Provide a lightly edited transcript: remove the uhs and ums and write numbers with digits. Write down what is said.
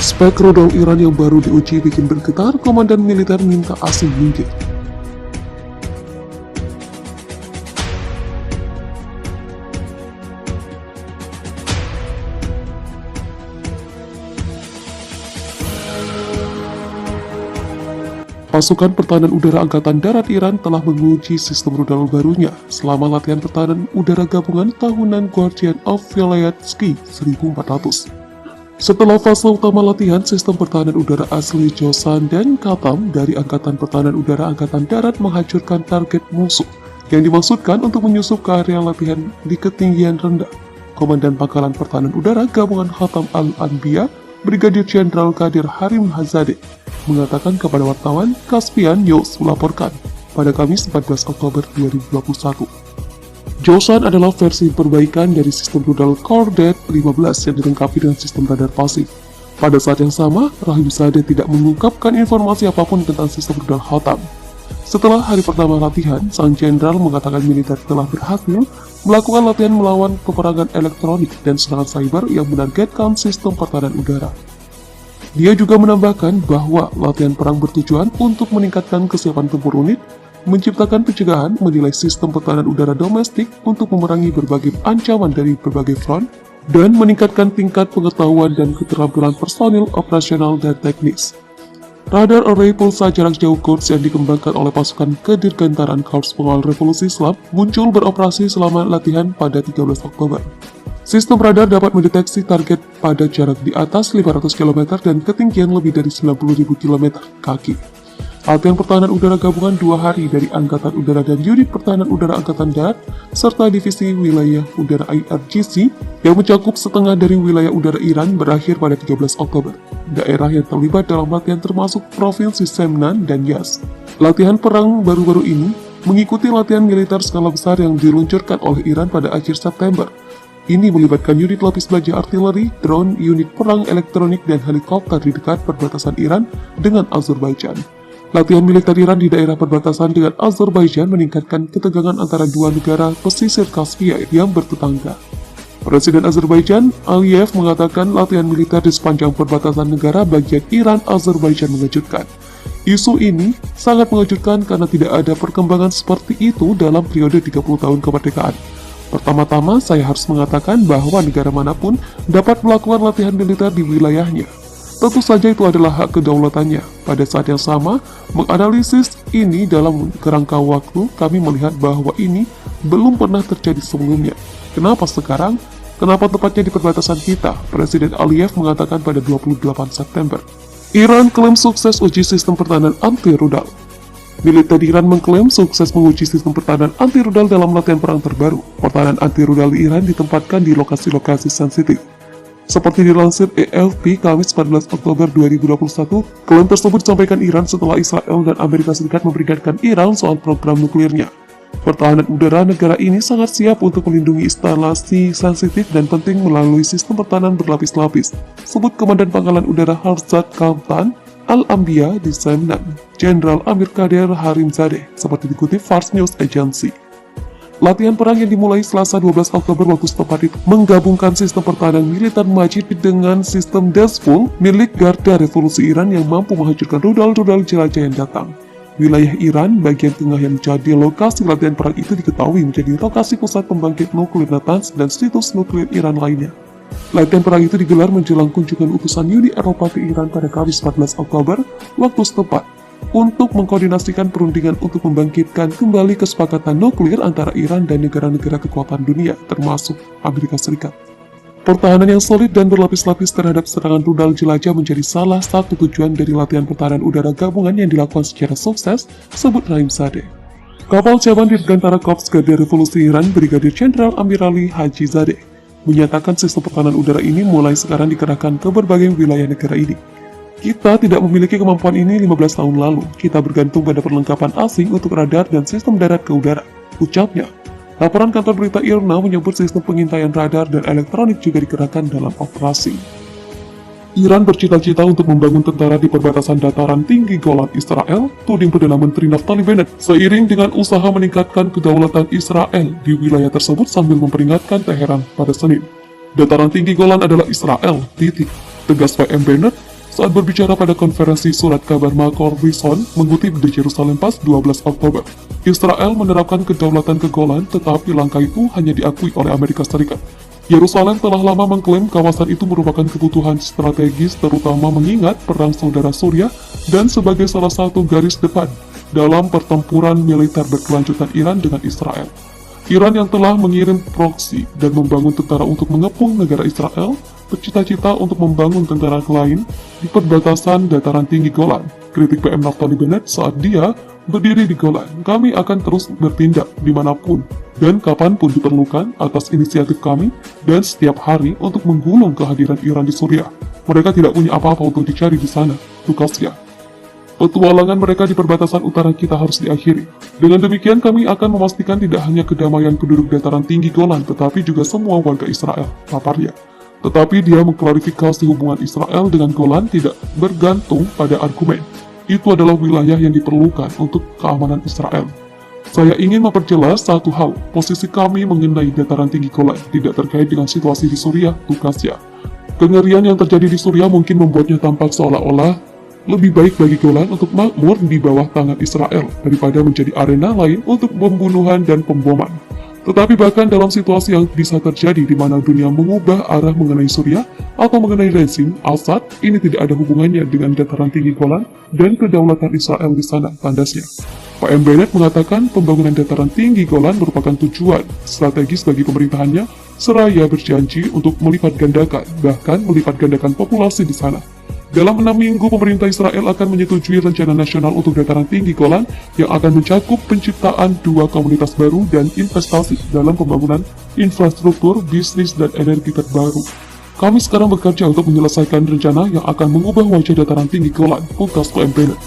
Spek rudal Iran yang baru diuji bikin bergetar, komandan militer minta asing minggir. Pasukan Pertahanan Udara Angkatan Darat Iran telah menguji sistem rudal barunya selama latihan pertahanan udara gabungan tahunan Guardian of Vilayatsky 1400. Setelah fase utama latihan, sistem pertahanan udara asli Josan dan Katam dari Angkatan Pertahanan Udara Angkatan Darat menghancurkan target musuh yang dimaksudkan untuk menyusup ke area latihan di ketinggian rendah. Komandan Pangkalan Pertahanan Udara Gabungan Khatam Al-Anbiya, Brigadir Jenderal Qadir Harimzadeh, mengatakan kepada wartawan Caspian News melaporkan pada Kamis 14 Oktober 2021. Josan adalah versi perbaikan dari sistem rudal Cordet 15 yang dilengkapi dengan sistem radar pasif. Pada saat yang sama, Harimzadeh tidak mengungkapkan informasi apapun tentang sistem rudal Khatam. Setelah hari pertama latihan, sang jenderal mengatakan militer telah berhasil melakukan latihan melawan peperangan elektronik dan serangan cyber yang menargetkan sistem pertahanan udara. Dia juga menambahkan bahwa latihan perang bertujuan untuk meningkatkan kesiapan tempur unit, menciptakan pencegahan, menilai sistem pertahanan udara domestik untuk memerangi berbagai ancaman dari berbagai front, dan meningkatkan tingkat pengetahuan dan keterampilan personil operasional dan teknis. Radar Array Pulsa jarak jauh Quds yang dikembangkan oleh pasukan Kedirgantaran Korps Pengawal Revolusi Islam muncul beroperasi selama latihan pada 13 Oktober. Sistem radar dapat mendeteksi target pada jarak di atas 500 km dan ketinggian lebih dari 90.000 km kaki. Latihan pertahanan udara gabungan 2 hari dari Angkatan Udara dan Unit Pertahanan Udara Angkatan Darat, serta Divisi Wilayah Udara IRGC yang mencakup setengah dari wilayah udara Iran berakhir pada 13 Oktober. Daerah yang terlibat dalam latihan termasuk Provinsi Semnan dan Yas. Latihan perang baru-baru ini mengikuti latihan militer skala besar yang diluncurkan oleh Iran pada akhir September. Ini melibatkan unit lapis baja artileri, drone, unit perang elektronik, dan helikopter di dekat perbatasan Iran dengan Azerbaijan. Latihan militer Iran di daerah perbatasan dengan Azerbaijan meningkatkan ketegangan antara dua negara pesisir Kaspia yang bertetangga. Presiden Azerbaijan, Aliyev, mengatakan latihan militer di sepanjang perbatasan negara bagian Iran-Azerbaijan mengejutkan. Isu ini sangat mengejutkan karena tidak ada perkembangan seperti itu dalam periode 30 tahun kemerdekaan. Pertama-tama, saya harus mengatakan bahwa negara manapun dapat melakukan latihan militer di wilayahnya. Tentu saja itu adalah hak kedaulatannya. Pada saat yang sama, menganalisis ini dalam kerangka waktu, kami melihat bahwa ini belum pernah terjadi sebelumnya. Kenapa sekarang? Kenapa tepatnya di perbatasan kita? Presiden Aliyev mengatakan pada 28 September. Iran klaim sukses uji sistem pertahanan anti-rudal. Militer Iran mengklaim sukses menguji sistem pertahanan anti-rudal dalam latihan perang terbaru. Pertahanan anti-rudal di Iran ditempatkan di lokasi-lokasi sensitif. Seperti dilansir AFP Kamis 14 Oktober 2021, klaim tersebut disampaikan Iran setelah Israel dan Amerika Serikat memperingatkan Iran soal program nuklirnya. Pertahanan udara negara ini sangat siap untuk melindungi instalasi sensitif dan penting melalui sistem pertahanan berlapis-lapis, sebut Komandan Pangkalan Udara Harzat Kaltan Al-Anbiya di Semnan, Jenderal Amir Qadir Harimzadeh, seperti dikutip Fars News Agency. Latihan perang yang dimulai Selasa 12 Oktober waktu setempat itu menggabungkan sistem pertahanan militer Majid dengan sistem Dezful milik Garda Revolusi Iran yang mampu menghancurkan rudal-rudal jelajah yang datang. Wilayah Iran bagian tengah yang menjadi lokasi latihan perang itu diketahui menjadi lokasi pusat pembangkit nuklir Natanz dan situs nuklir Iran lainnya. Latihan perang itu digelar menjelang kunjungan utusan Uni Eropa ke Iran pada Kamis 14 Oktober waktu setempat untuk mengkoordinasikan perundingan untuk membangkitkan kembali kesepakatan nuklir antara Iran dan negara-negara kekuatan dunia, termasuk Amerika Serikat. Pertahanan yang solid dan berlapis-lapis terhadap serangan rudal jelajah menjadi salah satu tujuan dari latihan pertahanan udara gabungan yang dilakukan secara sukses, sebut Harimzadeh. Kapal cabangan Dirgantara Korps Garda Revolusi Iran, Brigadir Jenderal Amir Ali Hajizadeh, menyatakan sistem pertahanan udara ini mulai sekarang dikerahkan ke berbagai wilayah negara ini. Kita tidak memiliki kemampuan ini 15 tahun lalu. Kita bergantung pada perlengkapan asing untuk radar dan sistem darat ke udara, ucapnya. Laporan kantor berita IRNA menyebut sistem pengintaian radar dan elektronik juga dikerahkan dalam operasi. Iran bercita-cita untuk membangun tentara di perbatasan dataran tinggi Golan Israel, tuding Perdana Menteri Naftali Bennett, seiring dengan usaha meningkatkan kedaulatan Israel di wilayah tersebut sambil memperingatkan Teheran pada Senin. Dataran tinggi Golan adalah Israel, titik, tegas PM Bennett, Saat berbicara pada konferensi surat kabar Makor Rison mengutip The Jerusalem Post 12 Oktober, Israel menerapkan kedaulatan ke Golan, tetapi langkah itu hanya diakui oleh Amerika Serikat. Yerusalem telah lama mengklaim kawasan itu merupakan kebutuhan strategis, terutama mengingat perang saudara Suriah dan sebagai salah satu garis depan dalam pertempuran militer berkelanjutan Iran dengan Israel. Iran yang telah mengirim proksi dan membangun tentara untuk mengepung negara Israel, bercita-cita untuk membangun tentara lain di perbatasan dataran tinggi Golan. Kritik PM Naftali Bennett saat dia berdiri di Golan. Kami akan terus bertindak dimanapun dan kapanpun diperlukan atas inisiatif kami dan setiap hari untuk menggulung kehadiran Iran di Suriah. Mereka tidak punya apa-apa untuk dicari di sana, tukasnya. Petualangan mereka di perbatasan utara kita harus diakhiri. Dengan demikian kami akan memastikan tidak hanya kedamaian penduduk dataran tinggi Golan, tetapi juga semua warga Israel, paparnya. Tetapi dia mengklarifikasi hubungan Israel dengan Golan tidak bergantung pada argumen. Itu adalah wilayah yang diperlukan untuk keamanan Israel. Saya ingin memperjelas satu hal, posisi kami mengenai dataran tinggi Golan tidak terkait dengan situasi di Suriah, tukasnya. Kengerian yang terjadi di Suriah mungkin membuatnya tampak seolah-olah lebih baik bagi Golan untuk makmur di bawah tangan Israel daripada menjadi arena lain untuk pembunuhan dan pemboman. Tetapi bahkan dalam situasi yang bisa terjadi di mana dunia mengubah arah mengenai Suriah atau mengenai rezim Assad, ini tidak ada hubungannya dengan dataran tinggi Golan dan kedaulatan Israel di sana, tandasnya. Pak M. Bennett mengatakan pembangunan dataran tinggi Golan merupakan tujuan strategis bagi pemerintahannya, seraya berjanji untuk melipat gandakan, bahkan melipat gandakan populasi di sana. Dalam 6 minggu, pemerintah Israel akan menyetujui rencana nasional untuk dataran tinggi Golan yang akan mencakup penciptaan 2 komunitas baru dan investasi dalam pembangunan infrastruktur, bisnis, dan energi terbaru. Kami sekarang bekerja untuk menyelesaikan rencana yang akan mengubah wajah dataran tinggi Golan, pungkas PM Bennett.